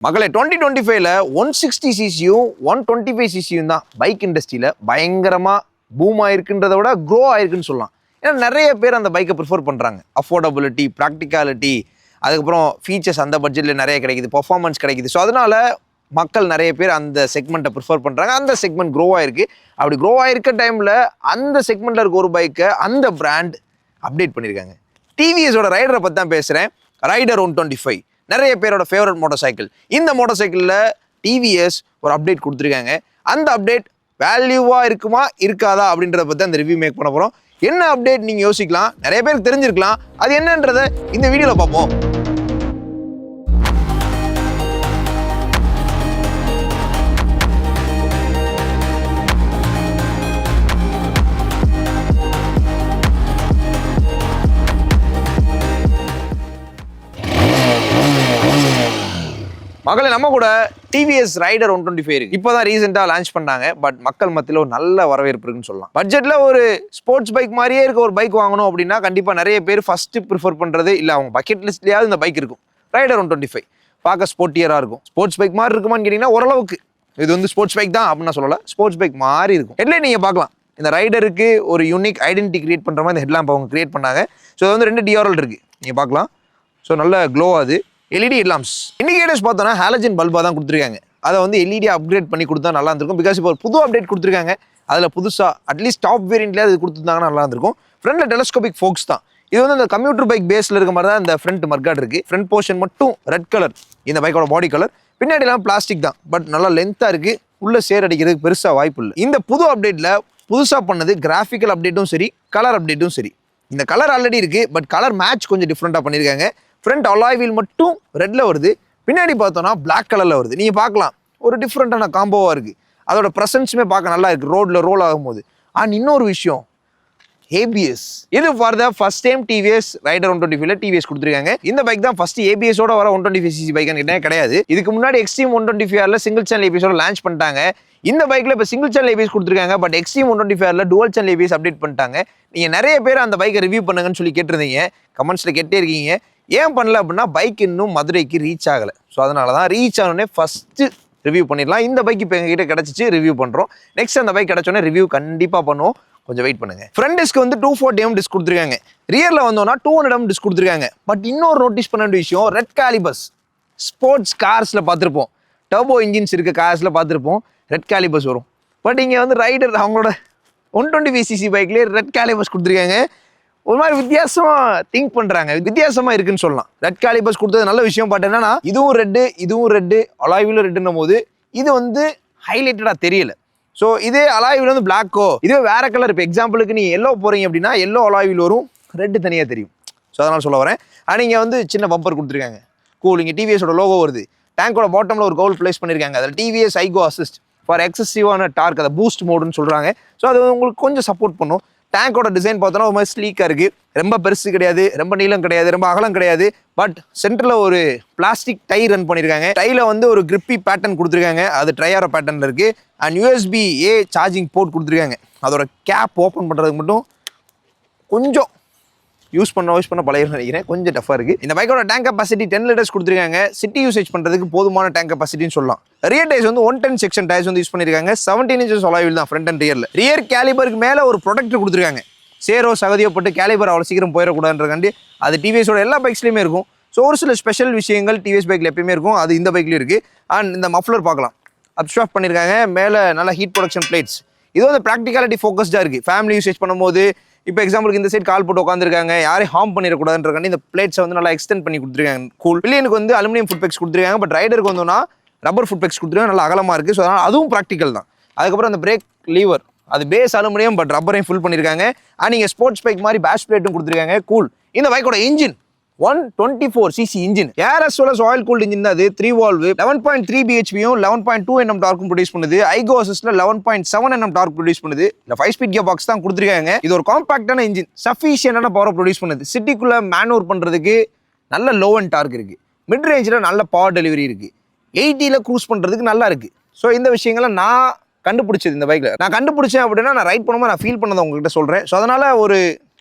மகளே 2025ல 160cc-யும் 125cc-யும் தான் பைக் இண்டஸ்ட்ரியில் பயங்கரமாக பூம் ஆயிருக்குன்றதை விட க்ரோ ஆயிருக்குன்னு சொல்லலாம். ஏன்னா நிறைய பேர் அந்த பைக்கை ப்ரிஃபர் பண்ணுறாங்க. அஃபோர்டபிலிட்டி, ப்ராக்டிகாலிட்டி, அதுக்கப்புறம் ஃபீச்சர்ஸ் அந்த பட்ஜெட்டில் நிறைய கிடைக்குது, பர்ஃபார்மன்ஸ் கிடைக்குது. ஸோ அதனால் மக்கள் நிறைய பேர் அந்த செக்மெண்ட்டை ப்ரிஃபர் பண்ணுறாங்க. அந்த செக்மெண்ட் க்ரோ ஆயிருக்கு. அப்படி க்ரோ ஆயிருக்க டைமில் அந்த செக்மெண்ட்டில் இருக்க ஒரு பைக்கை அந்த பிராண்ட் அப்டேட் பண்ணியிருக்காங்க. டிவிஎஸோட ரைடரை பற்றி தான் பேசுகிறேன். ரைடர் 125 நிறைய பேரோட ஃபேவரட் மோட்டார் சைக்கிள். இந்த மோட்டார் சைக்கிளில் டிவிஎஸ் ஒரு அப்டேட் கொடுத்துருக்காங்க. அந்த அப்டேட் வேல்யூவாக இருக்குமா இருக்காதா அப்படின்றத பற்றி அந்த ரிவ்யூ மேக் பண்ண போகிறோம். என்ன அப்டேட் நீங்கள் யோசிக்கலாம், நிறைய பேருக்கு தெரிஞ்சிருக்கலாம். அது என்னன்றதை இந்த வீடியோவில் பார்ப்போம். மகளே, நம்ம கூட டிவிஎஸ் ரைடர் 125 இருக்கு. இப்போதான் ரீசெண்டாக லான்ச் பண்ணாங்க. பட் மக்கள் மத்தியில் ஒரு நல்ல வரவேற்பு இருக்குன்னு சொல்லலாம். பட்ஜெட்டில் ஒரு ஸ்போர்ட்ஸ் பைக் மாதிரியே இருக்க ஒரு பைக் வாங்கணும் அப்படின்னா கண்டிப்பாக நிறைய பேர் ஃபர்ஸ்ட் ப்ரிஃபர் பண்ணுறது இல்லை, அவங்க பக்கெட் லிஸ்ட்லேயாவது இந்த பைக் இருக்கும். ரைடர் 125 பார்க்க ஸ்போர்ட்டியராக இருக்கும். ஸ்போர்ட்ஸ் பைக் மாதிரி இருக்குமான்னு கேட்டிங்கன்னா ஓரளவுக்கு இது வந்து ஸ்போர்ட்ஸ் பைக் தான் அப்படின்னு சொல்லலை, ஸ்போர்ட்ஸ் பைக் மாதிரி இருக்கும். ஹெட்லைன் நீங்கள் பார்க்கலாம். இந்த ரைடருக்கு ஒரு யூனிக் ஐடென்டிட்டி கிரியேட் பண்ணுற மாதிரி இந்த ஹெட்லாம்ப் அவங்க கிரியேட் பண்ணாங்க. ஸோ அது வந்து 2 DRL இருக்குது, நீங்கள் பார்க்கலாம். ஸோ நல்ல க்ளோ ஆகுது. LED headlamps. இண்டிகேட்டர்ஸ் பார்த்தோன்னா ஹாலஜன் பல்பாக தான் கொடுத்துருக்காங்க. அதை வந்து எல்இடி அப்கிரேட் பண்ணி கொடுத்தா நல்லா இருந்திருக்கும். பிகாஸ் இப்போ ஒரு புது அப்டேட் கொடுத்துருக்காங்க. அதில் புதுசாக அட்லீஸ்ட் டாப் வேரியண்ட்லேயே அது கொடுத்துருந்தாங்கன்னா நல்லா இருந்திருக்கும். ஃப்ரண்ட்டில் டெலஸ்கோபிக் ஃபோக்ஸ் தான். இது வந்து அந்த கம்ப்யூட்டர் பைக் பேஸில் இருக்க மாதிரி தான் இந்த ஃப்ரண்ட் மர்காட் இருக்குது. ஃப்ரண்ட் போர்ஷன் மட்டும் ரெட் கலர், இந்த பைக்கோட பாடி கலர். பின்னாடிலாம் பிளாஸ்டிக் தான், பட் நல்லா லென்த்தாக இருக்குது. உள்ளே சேர் அடிக்கிறதுக்கு பெருசாக வாய்ப்பு இல்லை. இந்த புது அப்டேட்டில் புதுசாக பண்ணது கிராஃபிக்கல் அப்டேட்டும் சரி, கலர் அப்டேட்டும் சரி. இந்த கலர் ஆல்ரெடி இருக்குது, பட் கலர் மேட்ச் கொஞ்சம் டிஃப்ரெண்ட்டாக பண்ணியிருக்காங்க. ஃப்ரண்ட் அலாய் வீல் மட்டும் ரெட்டில் வருது, பின்னாடி பார்த்தோன்னா பிளாக் கலரில் வருது. நீங்கள் பார்க்கலாம், ஒரு டிஃப்ரெண்ட்டான காம்போவாக இருக்குது. அதோட ப்ரெசன்ஸுமே பார்க்க நல்லா இருக்குது ரோடில் ரோல் ஆகும்போது. அண்ட் இன்னொரு விஷயம், ஏபிஎஸ். இது for the first time TVS Raider 125ல டிவிஎஸ் கொடுத்துருக்காங்க. இந்த பைக் தான் ஃபர்ஸ்ட் ஏபிஎஸோட வர 125cc பைக்குன்னு கிடையாது. இதுக்கு முன்னாடி எக்ஸ்ட்ரீம் 125Rல சிங்கிள் சேனல் ஏபிஎஸோட லான்ச் பண்ணிட்டாங்க. இந்த பைக்கில் இப்போ சிங்கிள் சேனல் ஏபிஎஸ் கொடுத்துருக்காங்க. பட் எக்ஸ்ட்ரீம் 125Rல டுவல் சேனல் ஏபிஎஸ் அப்டேட் பண்ணிட்டாங்க. நீங்கள் நிறைய பேர் அந்த பைக்கை ரிவ்யூ பண்ணுங்கன்னு சொல்லி கேட்டிருந்தீங்க, கமெண்ட்ஸில் கேட்டே இருக்கீங்க. ஏன் பண்ணல அப்படின்னா பைக் இன்னும் மதுரைக்கு ரீச் ஆகலை. ஸோ அதனால தான் ரீச் ஆனோடனே ஃபஸ்ட்டு ரிவ்யூ பண்ணிடலாம். இந்த பைக் இப்போ எங்ககிட்ட கிடச்சிச்சு, ரிவ்யூ பண்ணுறோம். நெக்ஸ்ட் அந்த பைக் கிடச்சோன்னே ரிவ்யூ கண்டிப்பாக பண்ணுவோம், கொஞ்சம் வெயிட் பண்ணுங்க. ஃப்ரண்ட் டிஸ்க் வந்து 240mm டிஸ்க் கொடுத்துருக்காங்க. ரியரில் வந்தோன்னா 200mm டிஸ்க் கொடுத்துருக்காங்க. பட் இன்னொரு நோட்டீஸ் பண்ண வேண்டிய விஷயம், ரெட் காலிபர்ஸ். ஸ்போர்ட்ஸ் கார்ஸில் பார்த்துருப்போம், டர்போ இன்ஜின்ஸ் இருக்க கார்ஸில் பார்த்துருப்போம், ரெட் காலிபர்ஸ் வரும். பட் இங்கே வந்து ரைடர் அவங்களோட 125cc பைக்லேயே ரெட் காலிபர்ஸ் கொடுத்துருக்காங்க. ஒரு மாதிரி வித்தியாசமா திங்க் பண்றாங்க, வித்தியாசமா இருக்குன்னு சொல்லலாம். ரெட் காலிபர்ஸ் கொடுத்தது நல்ல விஷயம். பட் என்னன்னா இதுவும் ரெட்டு, இதுவும் ரெட்டு, அலாய்விலும் ரெட்டுன்னும் போது இது வந்து ஹைலைட்டடா தெரியல. ஸோ இதே அலாய்வில் வந்து பிளாக்கோ, இதுவே வேற கலர். இப்போ எக்ஸாம்பிளுக்கு நீ எல்லோ போறீங்க அப்படின்னா எல்லோ அலாய்வில் வரும், ரெட்டு தனியாக தெரியும். ஸோ அதனால சொல்ல வரேன். ஆனால் இங்கே வந்து சின்ன பம்பர் கொடுத்துருக்காங்க, கூல். இங்கே டிவிஎஸோட லோகோ வருது. டேங்கோட பாட்டம்ல ஒரு கோல் பிளேஸ் பண்ணியிருக்காங்க. அதில் டிவிஎஸ் ஐகோ அசிஸ்ட் ஃபார் எக்ஸசிவான டார்க், அதை பூஸ்ட் மோடுன்னு சொல்றாங்க. ஸோ அது உங்களுக்கு கொஞ்சம் சப்போர்ட் பண்ணும். டேங்கோட டிசைன் பார்த்தோன்னா ஒரு மாதிரி ஸ்லீக்காக இருக்குது. ரொம்ப பெருசு கிடையாது, ரொம்ப நீளம் கிடையாது, ரொம்ப அகலம் கிடையாது. பட் சென்டரில் ஒரு பிளாஸ்டிக் டை ரன் பண்ணியிருக்காங்க. டைல வந்து ஒரு கிரிப்பி பேட்டர்ன் கொடுத்துருக்காங்க, அது ட்ரையாரோ பேட்டர்னில் இருக்குது. அண்ட் USB-A சார்ஜிங் போர்ட் கொடுத்துருக்காங்க. அதோட கேப் ஓப்பன் பண்ணுறதுக்கு மட்டும் கொஞ்சம் யூஸ் பண்ண பழைய நினைக்கிறேன், கொஞ்சம் டஃபாக இருக்குது. இந்த பைக்கோட டேங்க் கெப்பாசிட்டி 10 லிட்டர்ஸ் கொடுத்துருக்காங்க. சிட்டி யூசேஜ் பண்ணுறதுக்கு போதுமான டேங்க் கெப்பாசிட்டின்னு சொல்லலாம். ரியர் டயர்ஸ் வந்து 110 செக்ஷன் டயர்ஸ் வந்து யூஸ் பண்ணியிருக்காங்க. 17 inches அலாய்வில் தான் ஃப்ரண்ட் அண்ட் ரியரில். ரியர் கேலிபருக்கு மேலே ஒரு ப்ரொடக்டர் கொடுத்துருக்காங்க. சேரோ சகதியோ போட்டு கேலிபர் அவ்வளோ சீக்கிரம் போயிடக்கூடாதுன்றக்காண்டி அது டிவிஎஸோட எல்லா பைக்ஸ்லையுமே இருக்கும். ஸோ ஒரு சில ஸ்பெஷல் விஷயங்கள் டிவிஎஸ் பைக்கில் எப்பயுமே இருக்கும், அது இந்த பைக்லேயும் இருக்குது. அண்ட் இந்த மஃப்ளர் பார்க்கலாம், அப்ஸ்ட்ராஃப்ட் பண்ணியிருக்காங்க. மேலே நல்லா ஹீட் ப்ரொடக்ஷன் பிளேட்ஸ். இது வந்து ப்ராக்டிகாலிட்டி ஃபோக்கஸ்டாக இருக்குது. ஃபேமிலி யூசேஜ் பண்ணும்போது இப்போ எக்ஸாம்பிளுக்கு இந்த சைட் கால் போட்டு உட்காந்துருக்காங்க, யாரையும் ஹார்ம் பண்ணிடக்கூடாதுன்றக்காண்டி இந்த பிளேட்ஸை வந்து நல்லா எக்ஸ்டெண்ட் பண்ணி கொடுத்துருக்காங்க. கூல். பில்லியனுக்கு வந்து அலுமினியம் ஃபுட் பேக்ஸ் கொடுத்துருக்காங்க. பட் ரைடருக்கு வந்தோன்னா ரப்பர் ஃபுட் பேக்ஸ் கொடுத்துருக்காங்க, நல்லா அகலமாக இருக்குது. ஸோ அதனால் அதுவும் ப்ராக்டிக்கல் தான். அதுக்கப்புறம் அந்த பிரேக் லீவர், அது பேஸ் அலுமினியம், பட் ரப்பரையும் ஃபில் பண்ணியிருக்காங்க. அண்ட் நீங்கள் ஸ்போர்ட்ஸ் பைக் மாதிரி பேஷ் பிளேட்டும் கொடுத்துருக்காங்க. கூல். இந்த பைக்கோட இன்ஜின் 124cc இன்ஜின், ஏர்எஸ்ஓஎஸ் ஆயில் கூல்ட் இன்ஜின் தான். அது 3 வால்வு, 11.3 bhp-யும் 11.2 Nm டார்க்கும் ப்ரொடியூஸ் பண்ணுது. ஐகோ அசிஸ்ட்ல 11.7 Nm டார்க் ப்ரொடியூஸ் பண்ணுது. இல்லை 5 ஸ்பீட் கியர் பாக்ஸ் தான் கொடுத்துருக்காங்க. இது ஒரு காம்பாக்டான இன்ஜின், சஃபிஷியன்டான பவர் ப்ரொடியூஸ் பண்ணுது. சிட்டிக்குள்ள மேனூர் பண்ணுறதுக்கு நல்ல லோ அண்ட் டார்க் இருக்குது. மிட் ரேஞ்சில் நல்ல பவர் டெலிவரி இருக்குது. 80ல் க்ரூஸ் பண்ணுறதுக்கு நல்லா இருக்குது. ஸோ இந்த விஷயங்களை நான் கண்டுபிடிச்சது இந்த பைக்கில். நான் கண்டுபிடிச்சேன் அப்படின்னா நான் ரைட் பண்ணும்போது நான் ஃபீல் பண்ணதை உங்ககிட்ட சொல்கிறேன். ஸோ அதனால் ஒரு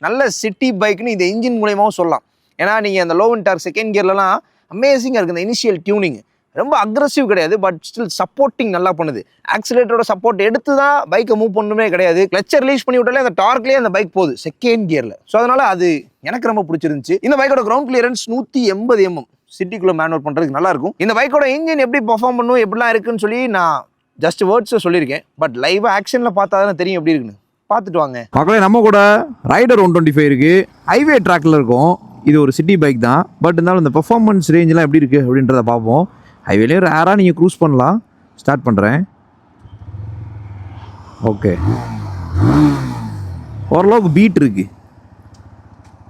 நல்ல சிட்டி பைக்குன்னு இந்த இன்ஜின் மூலயமாவும் சொல்லலாம். ஏன்னா நீங்கள் அந்த லோ அண்ட் டார்க் செகண்ட் கியர்லலாம் அமேசிங்காக இருக்குது. இந்த இனிஷியல் டியூனிங் ரொம்ப அக்ரெசிவ் கிடையாது, பட் ஸ்டில் சப்போர்ட்டிங் நல்லா பண்ணுது. ஆக்சிலேட்டரோட சப்போர்ட் எடுத்து தான் பைக்கை மூவ் பண்ணணுமே கிடையாது. கிளச்சை ரிலீஸ் பண்ணி விட்டாலே அந்த டார்க்லேயே அந்த பைக் போகுது செகண்ட் கியரில். ஸோ அதனால அது எனக்கு ரொம்ப பிடிச்சிருந்துச்சு. இந்த பைக்கோட கிரவுண்ட் கிளியரன்ஸ் 180 mm, சிட்டிக்குள்ளே மேனுவல் பண்ணுறதுக்கு நல்லா இருக்கும். இந்த பைக்கோட இன்ஜின் எப்படி பெர்ஃபார்ம் பண்ணும், எப்படிலாம் இருக்குன்னு சொல்லி நான் ஜஸ்ட் வேர்ட்ஸை சொல்லியிருக்கேன். பட் லைவாக ஆக்ஷனில் பார்த்தா தான் தெரியும் எப்படி இருக்குன்னு. பார்த்துட்டு வாங்க மக்களே. நம்ம கூட ரைடர் 125 இருக்கு, ஹைவே ட்ராக்ல இருக்கும். இது ஒரு சிட்டி பைக் தான், பட் இருந்தாலும் இந்த பெர்ஃபார்மன்ஸ் ரேஞ்செலாம் எப்படி இருக்குது அப்படின்றத பார்ப்போம். ஹைவேலேயும் ரேராக நீங்கள் க்ரூஸ் பண்ணலாம். ஸ்டார்ட் பண்ணுறேன். ஓகே, ஓரளவுக்கு பீட் இருக்குது.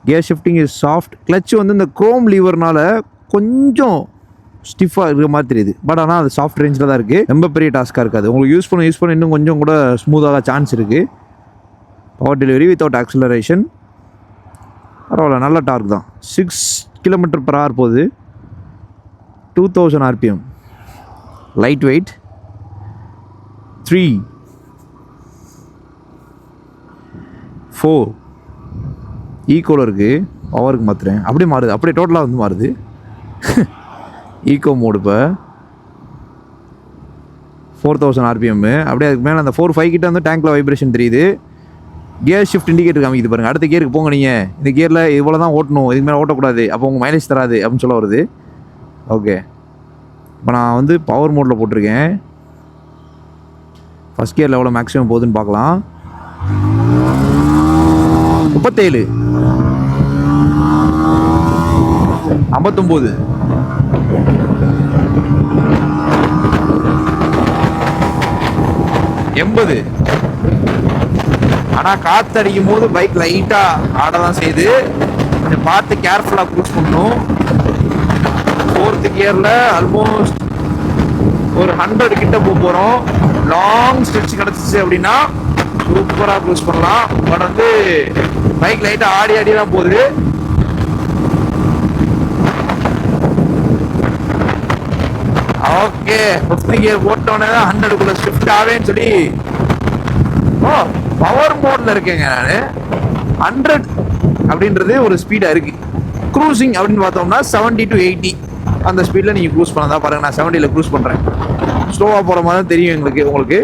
Gear shifting is soft. Clutch வந்து இந்த குரோம் லீவர்னால கொஞ்சம் ஸ்டிஃபாக இருக்கிற மாதிரி தெரியுது, பட் ஆனால் அது சாஃப்ட் ரேஞ்சில் தான் இருக்குது. ரொம்ப பெரிய டாஸ்க்காக இருக்காது உங்களுக்கு. யூஸ் பண்ண இன்னும் கொஞ்சம் கூட ஸ்மூத்தாக சான்ஸ் இருக்குது. Power delivery without acceleration. பரவாயில்ல, நல்ல டார்க் தான். 6 km/h போகுது. 2000 RPM. Light weight. 3 4 ஈக்கோவில் இருக்குது. பவருக்கு மாற்றுறேன், அப்படியே மாறுது, அப்படியே டோட்டலாக வந்து மாறுது. ஈக்கோ மோடு இப்போ 4000 RPM. அப்படியே அதுக்கு மேலே அந்த 4-5 கிட்ட வந்து டேங்க்கில் வைப்ரேஷன் தெரியுது. கியர் ஷிஃப்ட் இண்டிகேட்டர் காமிக்குது பாருங்கள். அடுத்த கியருக்கு போங்க, நீங்கள் இந்த கியரில் இவ்வளோ தான் ஓட்டணும், இதுக்கு மேலே ஓட்டக்கூடாது, அப்போ உங்கள் மைலேஜ் தராது அப்படின்னு சொல்ல வருது. ஓகே, இப்போ நான் வந்து பவர் மோடில் போட்டிருக்கேன். ஃபஸ்ட் கியரில் எவ்வளோ மேக்ஸிமம் போகுதுன்னு பார்க்கலாம். 37 59 80. ஆனால் காற்று அடிக்கும் போது பைக் லைட்டாக ஆட தான் செய்யுது. கொஞ்சம் பார்த்து கேர்ஃபுல்லாக க்ரூஸ் பண்ணணும். 4th கியரில் ஆல்மோஸ்ட் ஒரு 100 கிட்ட போகிறோம். லாங் ஸ்ட்ரெச் கிடச்சிச்சு அப்படின்னா சூப்பராக க்ரூஸ் பண்ணலாம். பட் வந்து பைக் லைட்டாக ஆடி தான் போகுது. ஓகே, 5th கியர் போட்டோன்னே தான் 100க்குள்ள ஷிஃப்ட் ஆவேன்னு சொல்லி பவர் மோட்ல இருக்கேங்க நான். 100 அப்படின்றது ஒரு ஸ்பீடாக இருக்கு. க்ரூசிங் அப்படின்னு பார்த்தோம்னா 70 to 80 அந்த ஸ்பீடில் நீங்கள் க்ரூஸ் பண்ணதான் பாருங்க. நான் 70ல் க்ரூஸ் பண்ணுறேன். ஸ்லோவாக போகிற மாதிரி தான் தெரியும் உங்களுக்கு.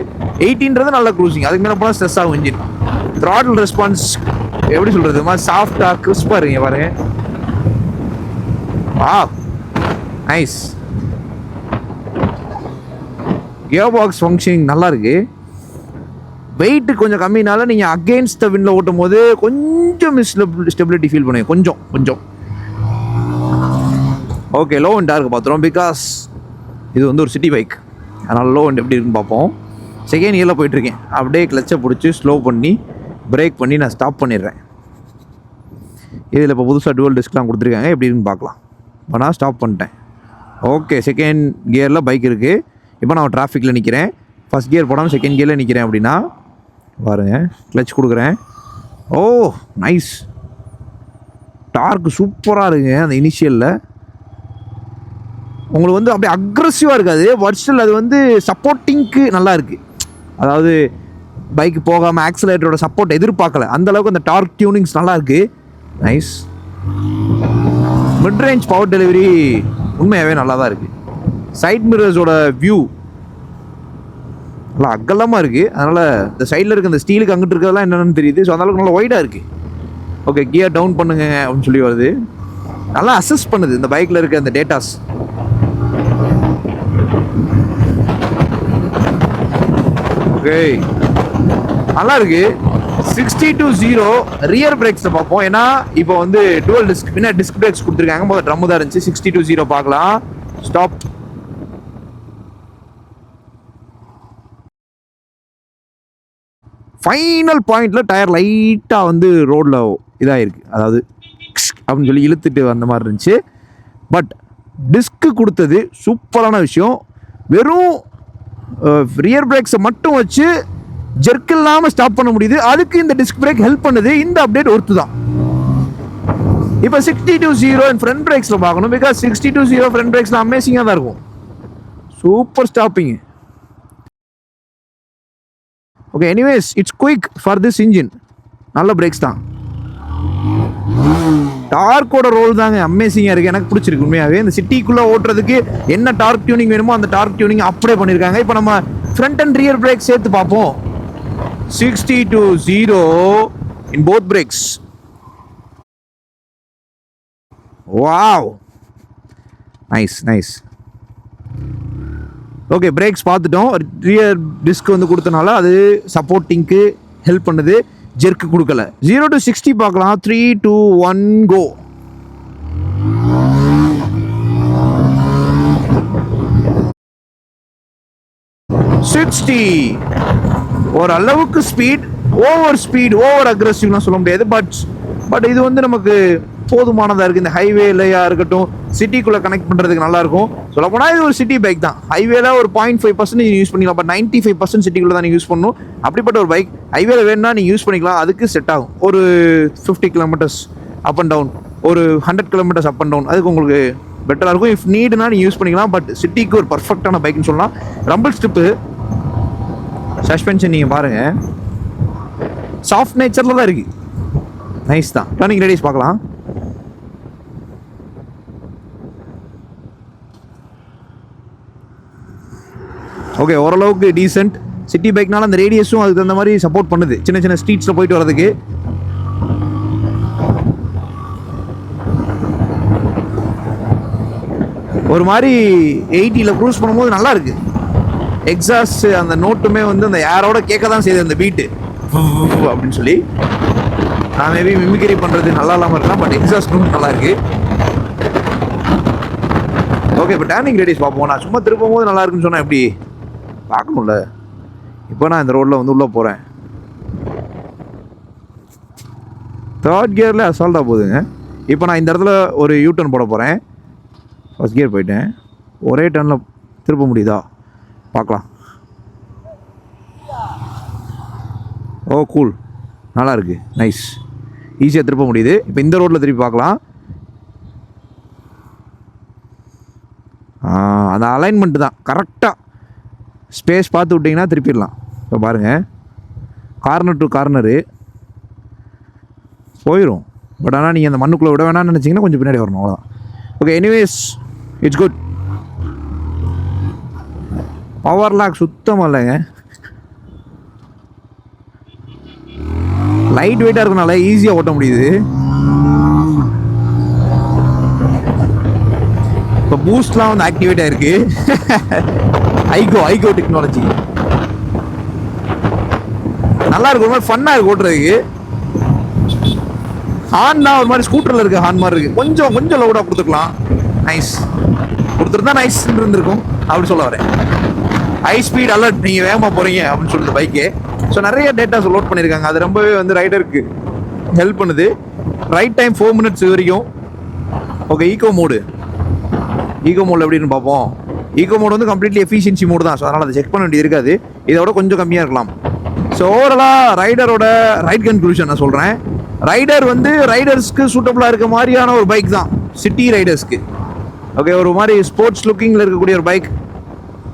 80ன்றது நல்ல க்ரூசிங். அதுக்கு மேலே போனால் ஸ்ட்ரெஸ் ஆகும் இன்ஜின். த்ராட்டில் ரெஸ்பான்ஸ் எப்படி சொல்கிறது, மாதிரி சாஃப்டாக கிறிஸ்பாக இருங்க பாருங்க. நைஸ். கியர் பாக்ஸ் ஃபங்க்ஷனிங் நல்லா இருக்கு. வெயிட் கொஞ்சம் கம்மினால நீங்கள் அகெயின்ஸ்ட் த விண்டில் ஓட்டும் போது கொஞ்சம் ஸ்டெபிலிட்டி ஃபீல் பண்ணுவீங்க. கொஞ்சம் ஓகே. லோ அண்ட் டார்க் பார்த்துருவோம், பிகாஸ் இது வந்து ஒரு சிட்டி பைக். அதனால் லோ அண்ட் எப்படி இருக்குன்னு பார்ப்போம். செகண்ட் கியரில் போயிட்டுருக்கேன். அப்படியே கிளச்சை பிடிச்சி ஸ்லோ பண்ணி பிரேக் பண்ணி நான் ஸ்டாப் பண்ணிடுறேன். இதில் இப்போ புதுசாக டுவல் டிஸ்க்லாம் கொடுத்துருக்காங்க, எப்படி இருக்குன்னு பார்க்கலாம். இப்போ நான் ஸ்டாப் பண்ணிட்டேன். ஓகே, செகண்ட் கியரில் பைக் இருக்குது. இப்போ நான் டிராஃபிக்கில் நிற்கிறேன். ஃபஸ்ட் கியர் போடாமல் செகண்ட் கியரில் நிற்கிறேன் அப்படின்னா பாருங்கள், கிளச் கொடுக்குறேன். ஓ நைஸ், டார்க் சூப்பராக இருக்குங்க. அந்த இனிஷியலில் உங்களுக்கு வந்து அப்படியே அக்ரெசிவாக இருக்காது, பட் ஸ்டில் அது வந்து சப்போர்ட்டிங்க்கு நல்லா இருக்குது. அதாவது பைக் போகாமல் ஆக்சிலேட்டரோட சப்போர்ட் எதிர்பார்க்கல, அந்தளவுக்கு அந்த டார்க் டியூனிங்ஸ் நல்லா இருக்குது. Nice. Mid range power delivery உண்மையாகவே நல்லா தான் இருக்குது. சைட் மிரர்ஸோட வியூ நல்லா அகலமாக இருக்குது. அதனால் இந்த சைடில் இருக்க இந்த ஸ்டீலுக்கு அங்கிட்டு இருக்கிறதெல்லாம் என்னென்னு தெரியுது. ஸோ அந்தளவுக்கு நல்லா ஒய்டாக இருக்குது. ஓகே, கியர் டவுன் பண்ணுங்க அப்படின்னு சொல்லி வருது. நல்லா அசஸ் பண்ணுது இந்த பைக்கில் இருக்க அந்த டேட்டாஸ். ஓகே, நல்லா இருக்கு. 60 to 0 ரியர் பிரேக்ஸில் பார்ப்போம். ஏன்னா இப்போ வந்து டுவல் டிஸ்க் பின்னாடி டிஸ்க் பிரேக்ஸ் கொடுத்துருக்காங்க. முதல் ட்ரம்மு தான் இருந்துச்சு. 60 to 0 பார்க்கலாம். ஸ்டாப். ஃபைனல் பாயிண்டில் டயர் லைட்டாக வந்து ரோடில் இதாகிருக்கு, அதாவது அப்படின்னு சொல்லி இழுத்துட்டு வந்த மாதிரி இருந்துச்சு. பட் டிஸ்க்கு கொடுத்தது சூப்பரான விஷயம். வெறும் ரியர் பிரேக்ஸை மட்டும் வச்சு ஜெர்க் இல்லாமல் ஸ்டாப் பண்ண முடியுது. அதுக்கு இந்த டிஸ்க் பிரேக் ஹெல்ப் பண்ணுது. இந்த அப்டேட் ஒர்த்து தான். இப்போ 60 to 0 ஃப்ரண்ட் பிரேக்ஸில் பார்க்கணும். பிகாஸ் 60 to 0 ஃப்ரண்ட் பிரேக்ஸில் அமேசிங்காக தான் இருக்கும். Super stopping. Okay, anyways it's quick for this engine. நல்ல பிரேக்ஸ் தான். டார்க்கோட ரோல் தாங்க அமேசிங்காக இருக்குது, எனக்கு பிடிச்சிருக்கு உண்மையாகவே. இந்த சிட்டிக்குள்ளே ஓட்டுறதுக்கு என்ன டார்க் டியூனிங் வேணுமோ அந்த டார்க் டியூனிங் அப்படியே பண்ணியிருக்காங்க. இப்போ நம்ம ஃப்ரண்ட் அண்ட் ரியர் பிரேக் சேர்த்து பார்ப்போம். 60 to 0 in both brakes. Wow, nice. Okay, brakes பார்த்துட்டோம். ரியர் டிஸ்க் வந்து கொடுத்தனால அது சப்போர்ட்டிங்க்கு ஹெல்ப் பண்ணுது, ஜெர்க்கு கொடுக்கல. 0 to 60 பார்க்கலாம். 3 2 1 கோ. ஓரளவுக்கு ஸ்பீட், ஓவர் அக்ரெசிவ்லாம் சொல்ல முடியாது. பட் இது வந்து நமக்கு போதுமானதாக இருக்குது. இந்த ஹைவேலையா இருக்கட்டும், சிட்டிக்குள்ளே கனெக்ட் பண்ணுறதுக்கு நல்லாயிருக்கும். சொல்ல போனால் இது ஒரு சிட்டி பைக் தான். ஹைவேல ஒரு 0.5% நீங்கள் யூஸ் பண்ணிக்கலாம், பட் 95% சிட்டிக்குள்ளே தான் நீங்கள் யூஸ் பண்ணணும். அப்படிப்பட்ட ஒரு பைக் ஹைவேல வேணும்னா நீங்கள் யூஸ் பண்ணிக்கலாம், அதுக்கு செட் ஆகும். ஒரு 50 கிலோமீட்டர்ஸ் அப் அண்ட் டவுன், ஒரு 100 கிலோமீட்டர்ஸ் அப் அண்ட் டவுன், அதுக்கு உங்களுக்கு பெட்டராக இருக்கும். இஃப் நீடுனா நீங்கள் யூஸ் பண்ணிக்கலாம். பட் சிட்டிக்கு ஒரு பர்ஃபெக்டான பைக்னு சொல்லலாம். ரம்பிள் ஸ்ட்ரிப்பு, சஸ்பென்ஷன் நீங்கள் பாருங்கள், சாஃப்ட் நேச்சரில் தான் இருக்குது. நைஸ் தான். டர்னிங் ரேடியஸ் பார்க்கலாம். ஓகே, ஓரளவுக்கு டீசென்ட். சிட்டி பைக்னால அந்த ரேடியஸும் அதுக்கு தகுந்த மாதிரி சப்போர்ட் பண்ணுது, சின்ன ஸ்ட்ரீட்ஸில் போயிட்டு வரதுக்கு. ஒரு மாதிரி 80ல் க்ரூஸ் பண்ணும்போது நல்லா இருக்கு. எக்ஸாஸ்ட் அந்த நோட்டுமே வந்து அந்த ஏரோட கேட்க தான் செய்யுது, அந்த பீட்டு அப்படின்னு சொல்லி. நான் மேபி மிமிக்ரி பண்ணுறது நல்லா இல்லாமல் இருக்கலாம், பட் எக்ஸாஸ்ட் நோட் நல்லா இருக்கு. ஓகே, இப்போ டர்னிங் ரேடியஸ் பார்ப்போம். நான் சும்மா திருப்பும் போது நல்லா இருக்குன்னு சொன்னால் எப்படி பார்க்கணும்ல. இப்போ நான் இந்த ரோட்டில் வந்து உள்ளே போகிறேன், 3rd கியரில் அசால்ட்டாக போகுதுங்க. இப்போ நான் இந்த இடத்துல ஒரு யூ-டர்ன் போட போகிறேன். ஃபர்ஸ்ட் கியர் போயிட்டேன், ஒரே டர்னில் திருப்ப முடியுதா பார்க்கலாம். ஓ கூல், நல்லா இருக்குது, நைஸ், ஈஸியாக திருப்ப முடியுது. இப்போ இந்த ரோட்டில் திருப்பி பார்க்கலாம். அந்த அலைன்மெண்ட் தான் கரெக்டாக, ஸ்பேஸ் பார்த்து விட்டிங்கன்னா திருப்பிடலாம். இப்போ பாருங்கள், கார்னர் டு கார்னரு போயிடும். பட் ஆனால் நீங்கள் அந்த மண்ணுக்குள்ளே விட வேணாம்னு நினச்சிங்கன்னா கொஞ்சம் பின்னாடி வரணும், அவ்வளோதான். Okay, anyways it's good. Power lock சுத்தமாக இல்லைங்க, லைட் வெயிட்டாக இருக்கனால ஈஸியாக ஓட்ட முடியுது. இப்போ பூஸ்ட்லாம் வந்து ஆக்டிவேட்டாக இருக்கு. ஐகோ டெக்னாலஜி நல்லா இருக்கு, ஒரு மாதிரி ஃபன்னாக இருக்கு ஓட்டுறதுக்கு. ஹார்ன்லாம் ஒரு மாதிரி ஸ்கூட்டரில் இருக்க ஹார்ன் மாதிரி இருக்கு. கொஞ்சம் லவுடாக கொடுத்துக்கலாம், நைஸ் கொடுத்துருந்தா நைஸ் இருந்திருக்கும் அப்படி சொல்ல வரேன். ஹை ஸ்பீட் அலர்ட், நீங்கள் வேகமாக போகிறீங்க அப்படின்னு சொல்லிட்டு பைக்கு. ஸோ நிறைய டேட்டாஸ் லோட் பண்ணியிருக்காங்க, அது ரொம்பவே வந்து ரைடருக்கு ஹெல்ப் பண்ணுது. ரைட் டைம் 4 minutes வரைக்கும். ஓகே, ஈகோ மோடு எப்படின்னு பார்ப்போம். ஈகோ மோடு வந்து கம்ப்ளீட்லி எஃபிஷியன்சி மோடு தான், ஸோ அதனால் அதை செக் பண்ண வேண்டியது இருக்காது. இதோட கொஞ்சம் கம்மியாக இருக்கலாம். ஸோ ஓவராலாக ரைடரோட ரைட் கன்க்ளூஷன் நான் சொல்கிறேன். ரைடர் வந்து ரைடர்ஸ்க்கு சூட்டபுளாக இருக்க மாதிரியான ஒரு பைக் தான் சிட்டி ரைடர்ஸ்க்கு. ஓகே, ஒரு மாதிரி ஸ்போர்ட்ஸ் லுக்கிங்கில் இருக்கக்கூடிய ஒரு பைக்,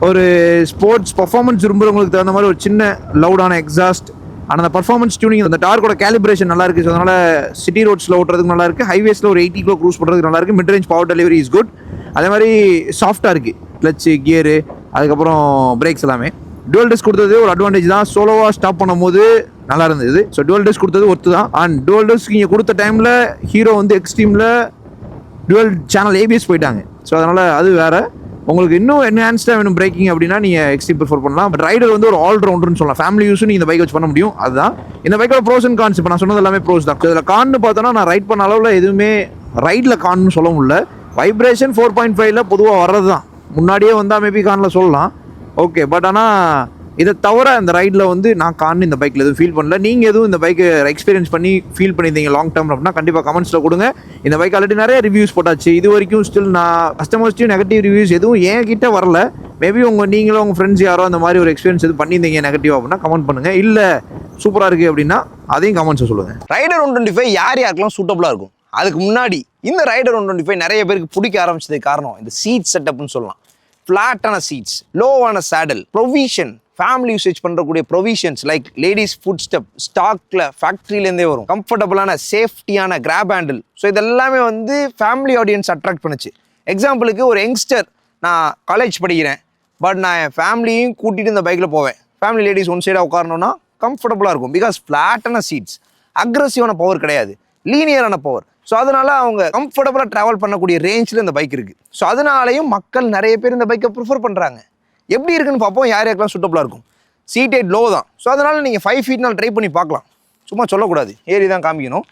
ஒரு ஸ்போர்ட்ஸ் பர்ஃபார்மன்ஸ் விரும்புகிறவங்களுக்கு தகுந்த மாதிரி ஒரு சின்ன லவுடான எக்ஸாஸ்ட், ஆனால் அந்த பர்ஃபார்மன்ஸ் டியூனிங், அந்த டார்க்கோட கேலிப்ரேஷன் நல்லா இருக்குது. ஸோ அதனால் சிட்டி ரோட்ஸில் ஓட்டுறதுக்கு நல்லா இருக்குது, ஹைவேஸில் ஒரு 80 கிலோ க்ரூஸ் பண்ணுறதுக்கு நல்லா இருக்குது. Mid range power delivery is good. அதே மாதிரி சாஃப்டாக இருக்குது, கிளச்சு, கியரு, அதுக்கப்புறம் பிரேக்ஸ் எல்லாமே. டுவல் டிஸ்க் கொடுத்தது ஒரு அட்வான்டேஜ் தான். சோலோவாக ஸ்டாப் பண்ணும்போது நல்லா இருந்தது. ஸோ டுவல் டிஸ்க் கொடுத்தது ஒர்த்து தான். அண்ட் டுவல் டிஸ்க் நீங்கள் கொடுத்த டைமில் ஹீரோ வந்து எக்ஸ்ட்ரீமில் டுவல் சேனல் ஏபிஎஸ் போயிட்டாங்க. ஸோ அதனால் அது வேறு. உங்களுக்கு இன்னும் என்ஹான்ஸ்டாக வேணும் பிரேக்கிங் அப்படின்னா நீங்கள் எக்ஸ்ட்ரீம் ப்ரிஃபர் பண்ணலாம். பட் ரைடர் வந்து ஒரு ஆல்ரவுண்டர்னு சொல்லலாம், ஃபேமிலி யூஸும் நீங்கள் இந்த பைக் வச்சு பண்ண முடியும். அதுதான் இந்த பைக்கோட ப்ரோஸ் அண்ட் கான்ஸ். இப்போ நான் சொன்னது எல்லாமே ப்ரோஸ் தான். இதில் கான்னு பார்த்தோன்னா நான் ரைட் பண்ண அளவில் எதுவுமே ரைடில் கான்னு சொல்ல முடியல. வைப்ரேஷன் 4.5ல் பொதுவாக வர்றது தான், முன்னாடியே வந்தால் மேபி கானில் சொல்லலாம். ஓகே, பட் ஆனால் இதை தவிர இந்த ரைடில் வந்து நான் கான்னு இந்த பைக்கில் எதுவும் ஃபீல் பண்ணல. நீங்கள் எதுவும் இந்த பைக்கை எக்ஸ்பீரியன்ஸ் பண்ணி ஃபீல் பண்ணியிருந்தீங்க லாங் டேர்ம் அப்படின்னா கண்டிப்பாக கமெண்ட்ஸில் கொடுங்க. இந்த பைக் ஆல்ரெடி நிறைய ரிவ்யூஸ் போட்டாச்சு, இது வரைக்கும் ஸ்டில் நான் கஸ்டமர்ஸ்டையும் நெகட்டிவ் ரிவ்யூஸ் எதுவும் என்கிட்ட வரல. மேபி நீங்களும் உங்கள் ஃப்ரெண்ட்ஸ் யாரோ அந்த மாதிரி ஒரு எக்ஸ்பீரியன்ஸ் எதுவும் பண்ணியிருந்தீங்க நெகட்டிவ் அப்படின்னா கமெண்ட் பண்ணுங்கள். இல்லை சூப்பராக இருக்குது அப்படின்னா அதையும் கமெண்ட்ஸை சொல்லுங்கள். ரைடர் 125 யாருக்கெல்லாம் சூட்டபுளாக இருக்கும்? அதுக்கு முன்னாடி இந்த ரைடர் 125 நிறைய பேருக்கு பிடிக்க ஆரம்பிச்சதுக்கு காரணம் இந்த சீட் செட்டப்னு சொல்லலாம். ஃப்ளாட்டான சீட்ஸ், லோவான சேடல், ப்ரொவிஷன், ஃபேமிலி யூசேஜ் பண்ணுறக்கூடிய provisions like ladies foot step ஸ்டாக்ல ஃபேக்ட்ரிலேருந்தே வரும், கம்ஃபர்டபுளான சேஃப்டியான கிராப் ஹேண்டில். ஸோ இதெல்லாமே வந்து ஃபேமிலி ஆடியன்ஸ் அட்ராக்ட் பண்ணுச்சு. எக்ஸாம்பிளுக்கு ஒரு யங்ஸ்டர், நான் காலேஜ் படிக்கிறேன், பட் நான் என் ஃபேமிலியும் கூட்டிகிட்டு இந்த பைக்கில் போவேன். ஃபேமிலி லேடிஸ் ஒன் சைடாக உட்காரணும்னா கம்ஃபர்டபுளாக இருக்கும். பிகாஸ் ஃப்ளாட்டான சீட்ஸ், அக்ரெசிவான பவர் கிடையாது, லீனியரான பவர். ஸோ அதனால அவங்க கம்ஃபர்டபுளாக ட்ராவல் பண்ணக்கூடிய ரேஞ்சில் இந்த பைக் இருக்குது. ஸோ அதனாலையும் மக்கள் நிறைய பேர் இந்த பைக்கை ப்ரிஃபர் பண்ணுறாங்க. எப்படி இருக்குன்னு பார்ப்போம், யார் யாருக்கெல்லாம் சூட்டபுளாக இருக்கும். சீட் ஹைட் லோ தான். ஸோ அதனால் நீங்கள் 5 ஃபீட்னால் ட்ரை பண்ணி பார்க்கலாம், சும்மா சொல்லக்கூடாது, ஏறி தான் காமிக்கணும்.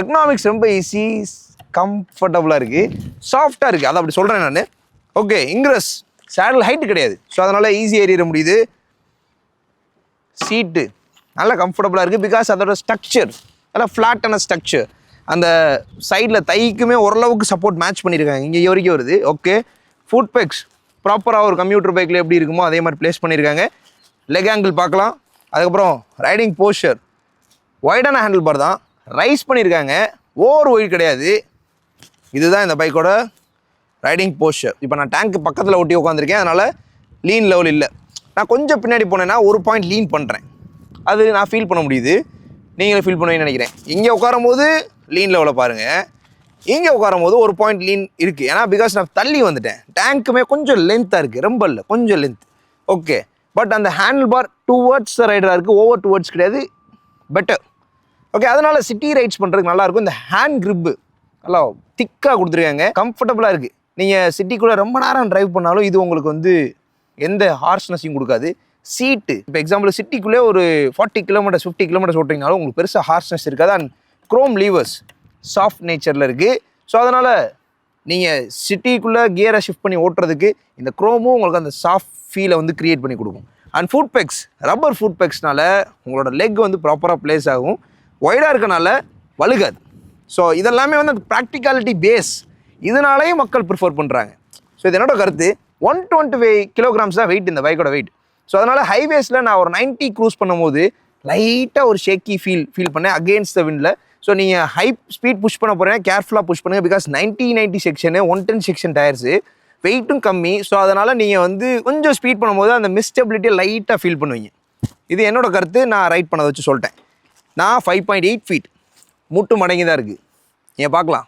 எக்கனாமிக்ஸ் ரொம்ப ஈஸி, கம்ஃபர்டபுளாக இருக்குது, சாஃப்டாக இருக்குது, அதை அப்படி சொல்கிறேன் நான். ஓகே, இங்கிரஸ் சேடல் ஹைட் கிடையாது, ஸோ அதனால் ஈஸி ஏறிட முடியுது. சீட்டு நல்லா கம்ஃபர்டபுளாக இருக்குது, பிகாஸ் அதோட ஸ்ட்ரக்சர் நல்லா ஃப்ளாட்டான ஸ்ட்ரக்சர். அந்த சைடில் தைக்குமே ஓரளவுக்கு சப்போர்ட் மேட்ச் பண்ணியிருக்காங்க, இங்கே வரைக்கும் வருது. ஓகே, ஃபுட் பெக்ஸ் ப்ராப்பராக ஒரு கம்ப்யூட்டர் பைக்கில் எப்படி இருக்குமோ அதே மாதிரி ப்ளேஸ் பண்ணியிருக்காங்க. லெக் ஆங்கிள் பார்க்கலாம். அதுக்கப்புறம் ரைடிங் போஸ்டர் ஒய்டான ஹேண்டில் பார் தான், ரைஸ் பண்ணியிருக்காங்க, ஓவர் ஒயிட் கிடையாது. இதுதான் இந்த பைக்கோட ரைடிங் போஸ்டர். இப்போ நான் டேங்க் பக்கத்தில் ஒட்டி உட்காந்துருக்கேன், அதனால் லீன் லெவல் இல்லை. நான் கொஞ்சம் பின்னாடி போனேன்னா ஒரு பாயிண்ட் லீன் பண்ணுறேன், அது நான் ஃபீல் பண்ண முடியுது, நீங்களே ஃபீல் பண்ணுவீங்கன்னு நினைக்கிறேன். இங்கே உட்காரும் போது லீன் லெவலை பாருங்கள், இங்கே உட்காரும் போது ஒரு பாயிண்ட் லீன் இருக்குது. ஏன்னா பிகாஸ் நான் தள்ளி வந்துட்டேன், டேங்க்குமே கொஞ்சம் லென்த்தாக இருக்குது, ரொம்ப இல்லை கொஞ்சம் லென்த். ஓகே, பட் அந்த ஹேண்டில் பார் டுவர்ட்ஸ் ரைடராக இருக்குது, ஓவர் டுவர்ட்ஸ் கிடையாது, பெட்டர். ஓகே, அதனால் சிட்டி ரைட்ஸ் பண்ணுறதுக்கு நல்லாயிருக்கும். இந்த ஹேண்ட் கிரிப்பு நல்லா திக்காக கொடுத்துருக்காங்க, கம்ஃபர்டபுளாக இருக்குது. நீங்கள் சிட்டிக்குள்ளே ரொம்ப நேரம் ட்ரைவ் பண்ணாலும் இது உங்களுக்கு வந்து எந்த ஹார்ஸ்னஸையும் கொடுக்காது. சீட்டு இப்போ எக்ஸாம்பிள் சிட்டிக்குள்ளே ஒரு 40 கிலோமீட்டர்ஸ் 50 கிலோமீட்டர்ஸ் ஓட்டிங்கனாலும் உங்களுக்கு பெருசாக ஹார்ஸ்னஸ் இருக்காது. அண்ட் க்ரோம் லீவர்ஸ் சாஃப்ட் நேச்சரில் இருக்குது. ஸோ அதனால் நீங்கள் சிட்டிக்குள்ளே கியரை ஷிஃப்ட் பண்ணி ஓட்டுறதுக்கு இந்த க்ரோமும் உங்களுக்கு அந்த சாஃப்ட் ஃபீலை வந்து க்ரியேட் பண்ணி கொடுக்கும். And foot pegs rubber foot பெக்ஸ்னால உங்களோட லெக் வந்து ப்ராப்பராக ப்ளேஸ் ஆகும், ஒய்டாக இருக்கனால வழுகாது. ஸோ இதெல்லாமே வந்து அந்த ப்ராக்டிகாலிட்டி பேஸ், இதனாலேயும் மக்கள் ப்ரிஃபர் பண்ணுறாங்க. ஸோ இது என்னோட கருத்து. 125 kilograms தான் வெயிட் இந்த பைக்கோட வெயிட். ஸோ அதனால் ஹைவேஸில் நான் ஒரு 90 க்ரூஸ் பண்ணும்போது லைட்டாக ஒரு ஷேக்கி ஃபீல் பண்ணேன் அகெயின்ஸ்ட் த விண்டில். ஸோ நீங்கள் ஹை ஸ்பீட் புஷ் பண்ண போகிறேன், கேர்ஃபுல்லாக புஷ் பண்ணுங்கள். பிகாஸ் 90 செக்ஷனு 110 செக்ஷன் டயர்ஸு, வெயிட்டும் கம்மி. ஸோ அதனால் நீங்கள் வந்து கொஞ்சம் ஸ்பீட் பண்ணும்போது அந்த மிஸ்டபிலிட்டியை லைட்டாக ஃபீல் பண்ணுவீங்க. இது என்னோட கருத்து, நான் ரைட் பண்ணதை வச்சு சொல்லிட்டேன். நான் 5.8 feet மூட்டு மடங்கி தான் இருக்குது, நீங்கள் பார்க்கலாம்.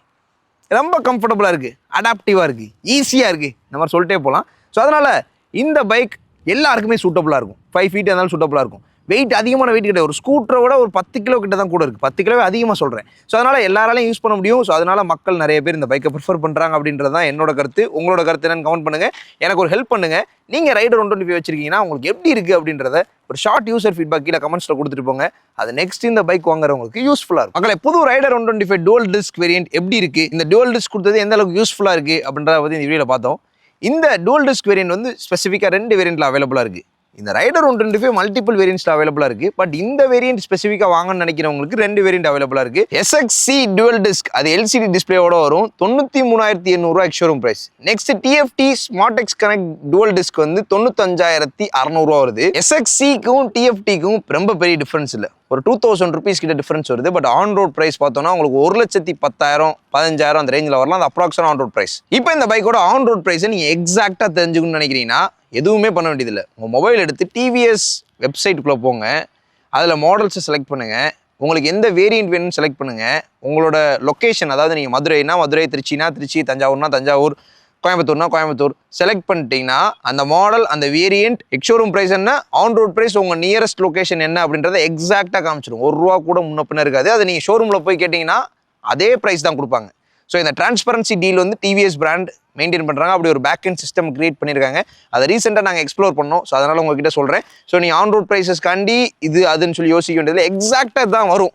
ரொம்ப கம்ஃபர்டபுளாக இருக்குது, அடாப்டிவாக இருக்குது, ஈஸியாக இருக்குது, இந்த மாதிரி சொல்லிட்டே போகலாம். ஸோ அதனால் இந்த பைக் எல்லாருக்குமே சூட்டபுளாக இருக்கும். 5 feet இருந்தாலும் சூட்டபுளாக இருக்கும். வெயிட் அதிகமான வெயிட் கிடையாது, ஒரு ஸ்கூட்டரை விட ஒரு 10 கிலோ கிட்ட தான் கூட இருக்குது, 10 கிலோவே அதிகமாக சொல்கிறேன். ஸோ அதனால் எல்லாராலையும் யூஸ் பண்ண முடியும். ஸோ அதனால் மக்கள் நிறைய பேர் இந்த பைக்கை ப்ரிஃபர் பண்ணுறாங்க அப்படின்றது தான் என்னோட கருத்து. உங்களோட கருத்து என்னன்னு கமெண்ட் பண்ணுங்கள், எனக்கு ஒரு ஹெல்ப் பண்ணுங்கள். நீங்கள் ரைடர் 125 வச்சிருக்கீங்கன்னா உங்களுக்கு எப்படி இருக்குது அப்படின்றத ஒரு ஷார்ட் யூசர் ஃபீட்பேக் கீழே கமெண்ட்ஸில் கொடுத்துட்டு போங்க. அது நெக்ஸ்ட் இந்த பைக் வாங்குறவங்களுக்கு யூஸ்ஃபுல்லாக இருக்கும். மக்களே, புது ரைடர் 125 dual disc வேரியன்ட் எப்படி இருக்குது, இந்த dual disc கொடுத்தது எந்த அளவுக்கு யூஸ்ஃபுல்லாக இருக்குது அப்படின்றத பற்றி இந்த வீடியோவில் பார்த்தோம். இந்த dual disc வேரியன்ட் வந்து ஸ்பெசிஃபிக்காக 2 வேரியண்ட்டில் அவைலபிளாக இருக்குது. இந்த ரைடர் 125 மல்டிபிள் வேரியன்ட்ஸில் அவைலபிளாக இருக்குது. பட் இந்த வேரியன்ட் ஸ்பெசிஃபிக்காக வாங்கணும்னு நினைக்கிறவங்களுக்கு 2 வேரியன்ட் அவைலபிளாக இருக்குது. SXC dual disc அது LCD டிஸ்பிளேயோட வரும், 93,800 ex showroom price. Next TFT SmartX Connect dual disc வந்து 95,600 வருது. SXCக்கும் TFTக்கும் ரொம்ப பெரிய டிஃப்ரென்ஸ் இல்லை, ஒரு 2,000 rupees கிட்ட டிஃப்ரென்ஸ் வருது. பட் ஆன் ரோட் ப்ரைஸ் பார்த்தோன்னா உங்களுக்கு 1,10,000 15,000 அந்த ரேஞ்சில் வரலாம். அந்த அப்ராக்சிமேட் ஆன் ரோட் ப்ரைஸ். இப்போ இந்த பைக்கோட ஆன் ரோட் ப்ரைஸை நீங்கள் எக்ஸாக்டாக தெரிஞ்சுக்கணும்னு நினைக்கிறீங்கன்னா எதுவுமே பண்ண வேண்டியதில்லை. உங்கள் மொபைல் எடுத்து டிவிஎஸ் வெப்சைட்டுக்குள்ளே போங்க, அதில் மாடல்ஸை செலக்ட் பண்ணுங்கள், உங்களுக்கு எந்த வேரியன்ட் வேணும்னு செலக்ட் பண்ணுங்கள், உங்களோட லொக்கேஷன், அதாவது நீங்கள் மதுரைனா மதுரை, திருச்சினா திருச்சி, தஞ்சாவூர்னா தஞ்சாவூர், கோயம்புத்தூர்னா கோயம்புத்தூர் செலக்ட் பண்ணிட்டீங்கன்னா அந்த மாடல், அந்த வேரியன்ட், எக்ஸ்ஷோரூம் ப்ரைஸ் என்ன, ஆன் ரோட் ப்ரைஸ், உங்கள் நியரஸ்ட் லொக்கேஷன் என்ன அப்படின்றத எக்ஸாக்டாக காமிச்சிடும். ₹1 கூட முன்ன பின்ன இருக்காது. அது நீங்கள் ஷோரூமில் போய் கேட்டிங்கன்னா அதே ப்ரைஸ் தான் கொடுப்பாங்க. ஸோ இந்த டிரான்ஸ்பரன்சி டீல் வந்து டிவிஎஸ் பிராண்ட் மெயின்டைன் பண்ணுறாங்க. அப்படி ஒரு பேக் அண்ட் சிஸ்டம் கிரியேட் பண்ணியிருக்காங்க. அதை ரீசெண்டாக நாங்கள் எக்ஸ்ப்ளோர் பண்ணோம். ஸோ அதனால் உங்ககிட்ட சொல்கிறேன். ஸோ நீங்கள் ஆன் ரோட் ப்ரைஸஸ்க்காண்டி இது அதுன்னு சொல்லி யோசிக்க வேண்டியதில்லை, எக்ஸாக்டாக தான் வரும்.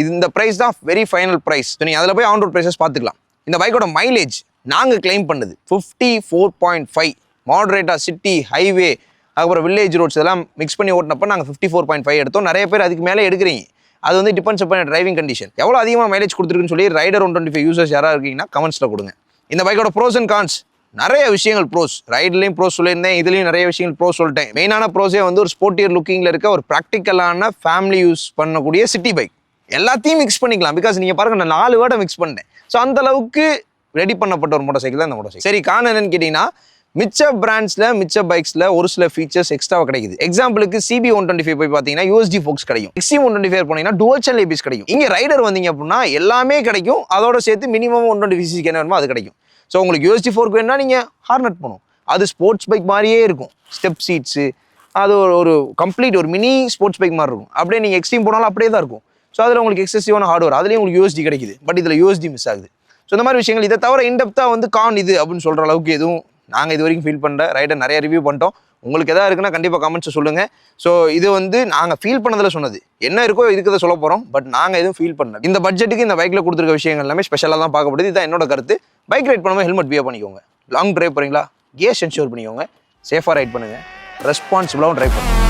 இது இந்த ப்ரைஸ் தான் வெரி ஃபைனல் ப்ரைஸ். ஸோ நீங்கள் அதில் போய் ஆன் ரோட் ப்ரைஸஸ் பார்த்துக்கலாம். இந்த பைக்கோட மைலேஜ் நாங்கள் கிளைம் பண்ணது 54.5. மாடரேட்டாக சிட்டி, ஹைவே, அதுக்கப்புறம் வில்லேஜ் ரோட்ஸ் இதெல்லாம் மிக்ஸ் பண்ணி ஓட்டினப்போ நாங்கள் 54.5 எடுத்தோம். நிறைய பேர் அதுக்கு மேலே எடுக்கிறீங்க. அது வந்து டிபெண்ட்ஸ் அப்பான் டிரைவிங் கண்டிஷன். எவ்வளோ அதிகமாக மைலேஜ் கொடுத்துருக்குன்னு சொல்லி ரைடர் 125 யூசர்ஸ் யாராவது இருக்கீங்கன்னா கமெண்ட்ஸில் கொடுங்க. இந்த பைக்கோட ப்ரோஸ் அண்ட் கான்ஸ் நிறைய விஷயங்கள். ப்ரோஸ் ரைட்லேயும் ப்ரோஸ் சொல்லியிருந்தேன், இதுலேயும் நிறைய விஷயங்கள் ப்ரோஸ் சொல்லிட்டேன். மெயினான ப்ரோஸே வந்து ஒரு ஸ்போர்ட்டியர் லுக்கிங்கில் இருக்க ஒரு ப்ராக்டிக்கலான ஃபேமிலி யூஸ் பண்ணக்கூடிய சிட்டி பைக். எல்லாத்தையும் மிக்ஸ் பண்ணிக்கலாம். பிகாஸ் நீங்கள் பாருங்கள், நான் 4 வேர்டை மிக்ஸ் பண்ணிட்டேன். ஸோ அந்தளவுக்கு ரெடி பண்ணப்பட்ட ஒரு மோட்டர் சைக்கிள் தான் இந்த மோட்டர் சைக்கிள். சரி, காரணம் என்னன்னு கேட்டிங்கன்னா மிச்ச பிராண்ட்ஸ்ல மிச்ச பைக்ஸ்ல ஒரு சில ஃபீச்சர்ஸ் எக்ஸ்ட்ராவா கிடைக்குது. எக்ஸாம்பிளுக்கு CB125 போய் பார்த்தீங்கன்னா USD ஃபோக்ஸ் கிடைக்கும். XC125 போனீங்கன்னா டுவல் சேனல் ABS கிடைக்கும். இங்க ரைடர் வந்தீங்க அப்படின்னா எல்லாமே கிடைக்கும். அதோட சேர்த்து மினிமம் 120cc என்ன வேணுமோ அது கிடைக்கும். ஸோ உங்களுக்கு USD ஃபோர்க் வேணும்னா நீங்க ஹார்னட் பண்ணும். அது ஸ்போர்ட்ஸ் பைக் மாதிரியே இருக்கும். ஸ்டெப் சீட்ஸு அது ஒரு கம்ப்ளீட் ஒரு மினி ஸ்போர்ட்ஸ் பைக் மாதிரி இருக்கும். அப்படியே நீங்க எக்ஸ்ட்ரீம் போனாலும் அப்படியே தான் இருக்கும். ஸோ அதில் உங்களுக்கு எக்ஸசிவான ஹார்ட்வேர், அதுலேயும் உங்களுக்கு USD கிடைக்குது. பட் இதில் USD மிஸ் ஆகுது. ஸோ இந்த மாதிரி விஷயங்கள் இதை தவிர இன்டெப்த்தாக வந்து இது அப்படின்னு சொல்கிற அளவுக்கு எதுவும் நாங்கள் இது வரைக்கும் ஃபீல் பண்ணுற ரைடர் நிறைய ரிவ்யூ பண்ணிட்டோம். உங்களுக்கு எதாவது இருக்குன்னா கண்டிப்பாக கமெண்ட்ஸ் சொல்லுங்கள். ஸோ இது வந்து நாங்கள் ஃபீல் பண்ணதில் சொன்னது என்ன இருக்கோ இதுக்கு தான் சொல்ல போகிறோம். பட் நாங்கள் எதுவும் ஃபீல் பண்ணல. இந்த பட்ஜெட்டுக்கு இந்த பைக்கில் கொடுத்துருக்க விஷயங்கள் எல்லாமே ஸ்பெஷலாக தான் பார்க்கப்படுது. இதுதான் என்னோட கருத்து. பைக் ரைட் பண்ணும்போது ஹெல்மெட் வியர் பண்ணிக்கோங்க. லாங் ட்ரைவ் போகிறீங்களா, கியர்ஸ் என்ஷூர் பண்ணிக்கோங்க. சேஃபாக ரைட் பண்ணுங்கள், ரெஸ்பான்சிபிளாகவும் ட்ரைவ் பண்ணுங்கள்.